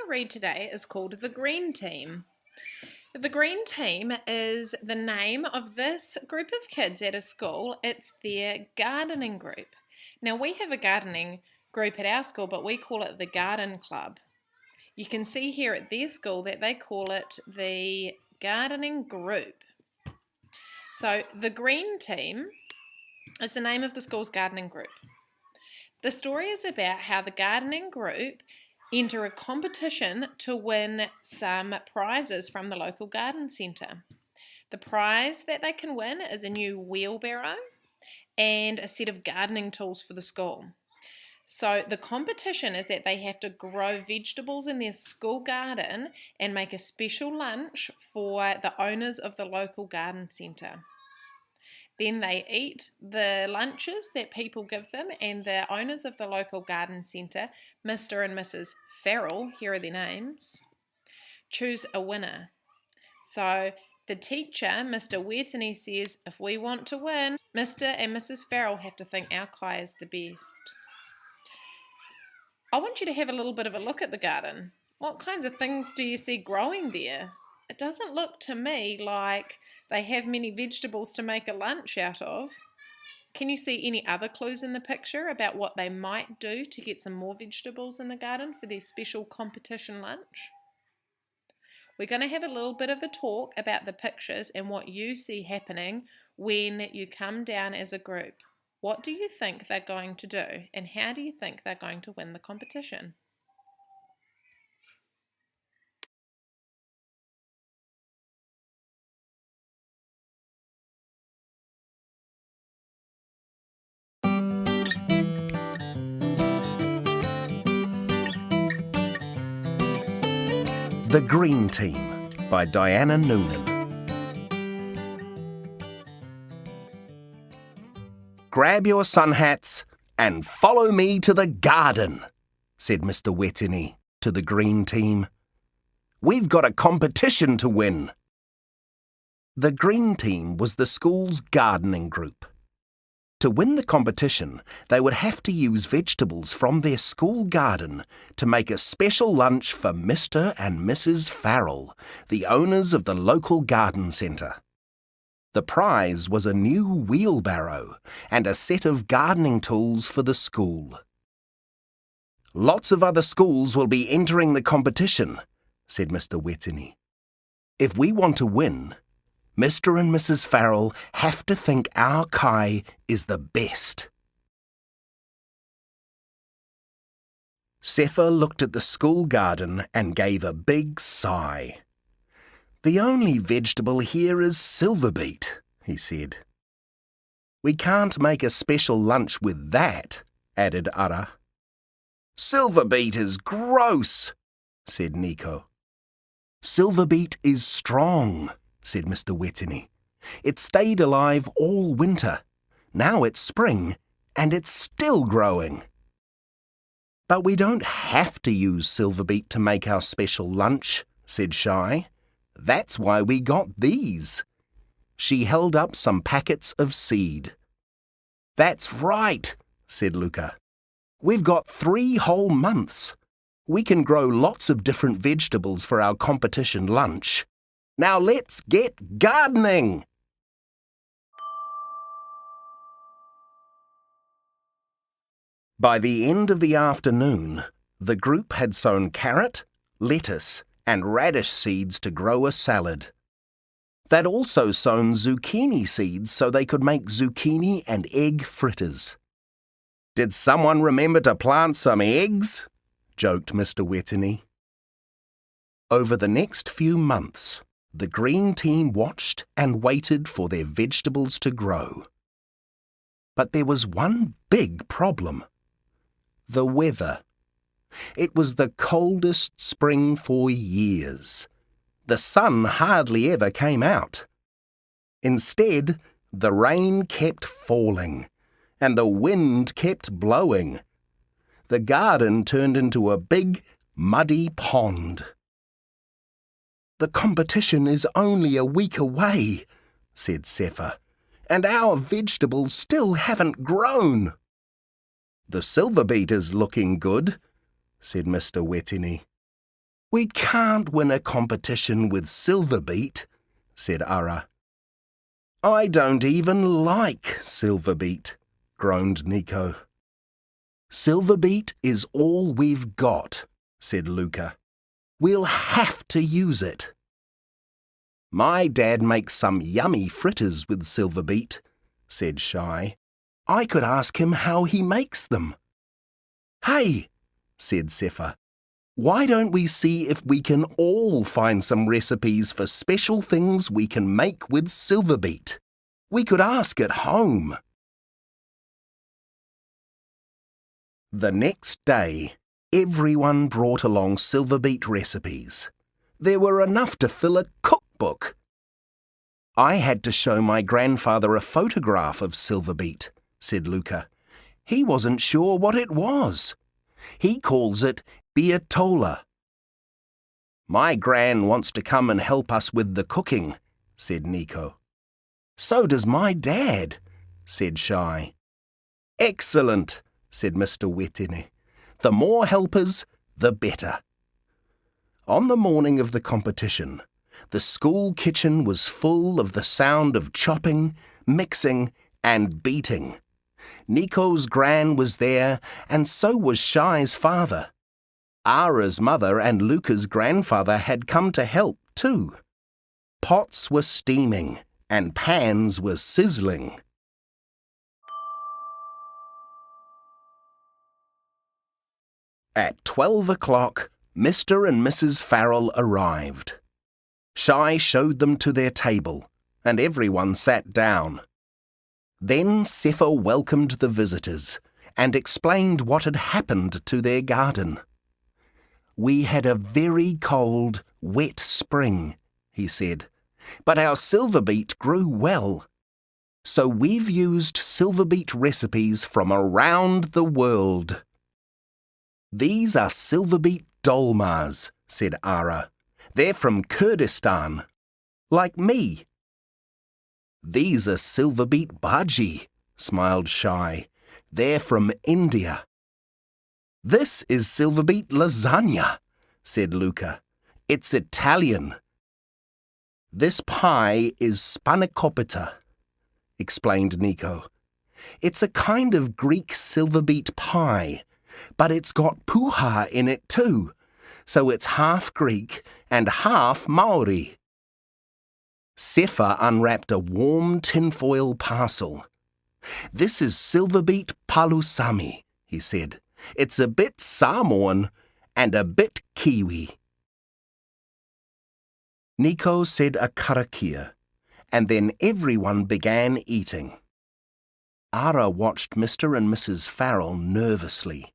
read today is called The Green Team. The Green Team is the name of this group of kids at a school. It's their gardening group. Now, we have a gardening group at our school, but we call it the Garden Club. You can see here at their school that they call it the Gardening Group. So, the Green Team is the name of the school's gardening group. The story is about how the gardening group enter a competition to win some prizes from the local garden centre. The prize that they can win is a new wheelbarrow and a set of gardening tools for the school. So the competition is that they have to grow vegetables in their school garden and make a special lunch for the owners of the local garden centre. Then they eat the lunches that people give them, and the owners of the local garden centre, Mr. and Mrs. Farrell, here are their names, choose a winner. So the teacher, Mr. Wetany, says, if we want to win, Mr. and Mrs. Farrell have to think our Kai is the best. I want you to have a little bit of a look at the garden. What kinds of things do you see growing there? It doesn't look to me like they have many vegetables to make a lunch out of. Can you see any other clues in the picture about what they might do to get some more vegetables in the garden for their special competition lunch? We're going to have a little bit of a talk about the pictures and what you see happening when you come down as a group. What do you think they're going to do, and how do you think they're going to win the competition? The Green Team by Diana Noonan. Grab your sun hats and follow me to the garden, said Mr. Wetany to the Green Team. We've got a competition to win. The Green Team was the school's gardening group. To win the competition, they would have to use vegetables from their school garden to make a special lunch for Mr. and Mrs. Farrell, the owners of the local garden centre. The prize was a new wheelbarrow and a set of gardening tools for the school. Lots of other schools will be entering the competition, said Mr. Wetany. If we want to win, Mr. and Mrs. Farrell have to think our Kai is the best. Zephyr looked at the school garden and gave a big sigh. The only vegetable here is silverbeet, he said. We can't make a special lunch with that, added Ara. Silverbeet is gross, said Nico. Silverbeet is strong, said Mr. Wetany. It stayed alive all winter. Now it's spring, and it's still growing. But we don't have to use silverbeet to make our special lunch, said Shy. That's why we got these. She held up some packets of seed. That's right, said Luca. We've got 3 whole months. We can grow lots of different vegetables for our competition lunch. Now let's get gardening! By the end of the afternoon, the group had sown carrot, lettuce, and radish seeds to grow a salad. They'd also sown zucchini seeds so they could make zucchini and egg fritters. Did someone remember to plant some eggs? Joked Mr. Wetany. Over the next few months, the Green Team watched and waited for their vegetables to grow. But there was one big problem. The weather. It was the coldest spring for years. The sun hardly ever came out. Instead, the rain kept falling, and the wind kept blowing. The garden turned into a big, muddy pond. The competition is only a week away, said Zephyr, and our vegetables still haven't grown. The silverbeet is looking good, said Mr. Wetany. We can't win a competition with Silverbeet, said Ara. I don't even like Silverbeet, groaned Nico. Silverbeet is all we've got, said Luca. We'll have to use it. My dad makes some yummy fritters with Silverbeet, said Shy. I could ask him how he makes them. Hey, said Sepha, why don't we see if we can all find some recipes for special things we can make with Silverbeet? We could ask at home. The next day, everyone brought along Silverbeet recipes. There were enough to fill a cookbook. I had to show my grandfather a photograph of Silverbeet, said Luca. He wasn't sure what it was. He calls it Biatola. My gran wants to come and help us with the cooking, said Nico. So does my dad, said Shy. Excellent, said Mr. Wetene. The more helpers, the better. On the morning of the competition, the school kitchen was full of the sound of chopping, mixing, and beating. Nico's gran was there, and so was Shy's father. Ara's mother and Luca's grandfather had come to help too. Pots were steaming, and pans were sizzling. At 12 o'clock, Mr. and Mrs. Farrell arrived. Shy showed them to their table, and everyone sat down. Then Sepha welcomed the visitors and explained what had happened to their garden. We had a very cold, wet spring, he said, but our Silverbeet grew well. So we've used Silverbeet recipes from around the world. These are Silverbeet dolmas, said Ara. They're from Kurdistan, like me. These are Silverbeet bhaji, smiled Shy. They're from India. This is Silverbeet lasagna, said Luca. It's Italian. This pie is spanakopita, explained Nico. It's a kind of Greek Silverbeet pie, but it's got puha in it too, so it's half Greek and half Maori. Sepha unwrapped a warm tinfoil parcel. This is Silverbeet palusami, he said. It's a bit Samoan and a bit Kiwi. Nico said a karakia, and then everyone began eating. Ara watched Mr. and Mrs. Farrell nervously.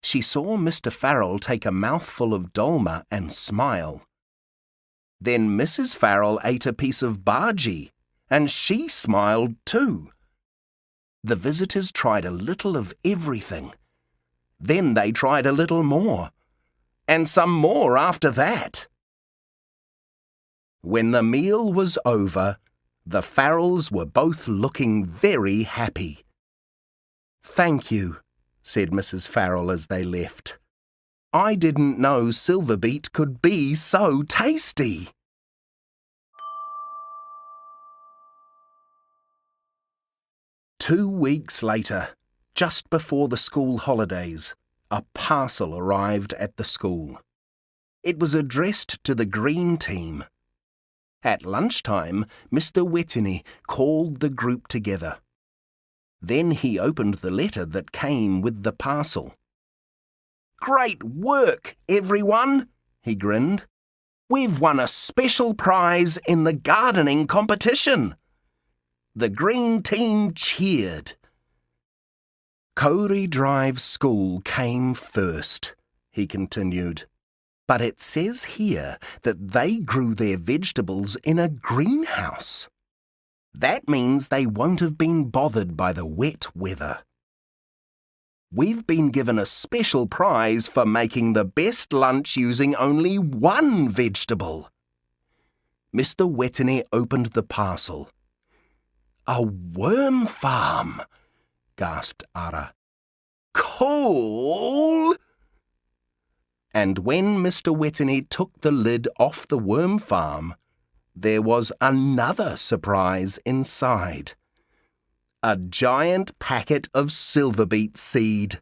She saw Mr. Farrell take a mouthful of dolma and smile. Then Mrs. Farrell ate a piece of bhaji, and she smiled too. The visitors tried a little of everything. Then they tried a little more, and some more after that. When the meal was over, the Farrells were both looking very happy. Thank you, said Mrs. Farrell as they left. I didn't know Silverbeet could be so tasty. Two weeks later, just before the school holidays, a parcel arrived at the school. It was addressed to the green team. At lunchtime, Mr. Wetene called the group together. Then he opened the letter that came with the parcel. Great work, everyone, he grinned. We've won a special prize in the gardening competition. The green team cheered. Kauri Drive School came first, he continued. But it says here that they grew their vegetables in a greenhouse. That means they won't have been bothered by the wet weather. We've been given a special prize for making the best lunch using only one vegetable. Mr. Wetene opened the parcel. A worm farm, gasped Ara. Cool! And when Mr. Wetherhead took the lid off the worm farm, there was another surprise inside. A giant packet of silverbeet seed.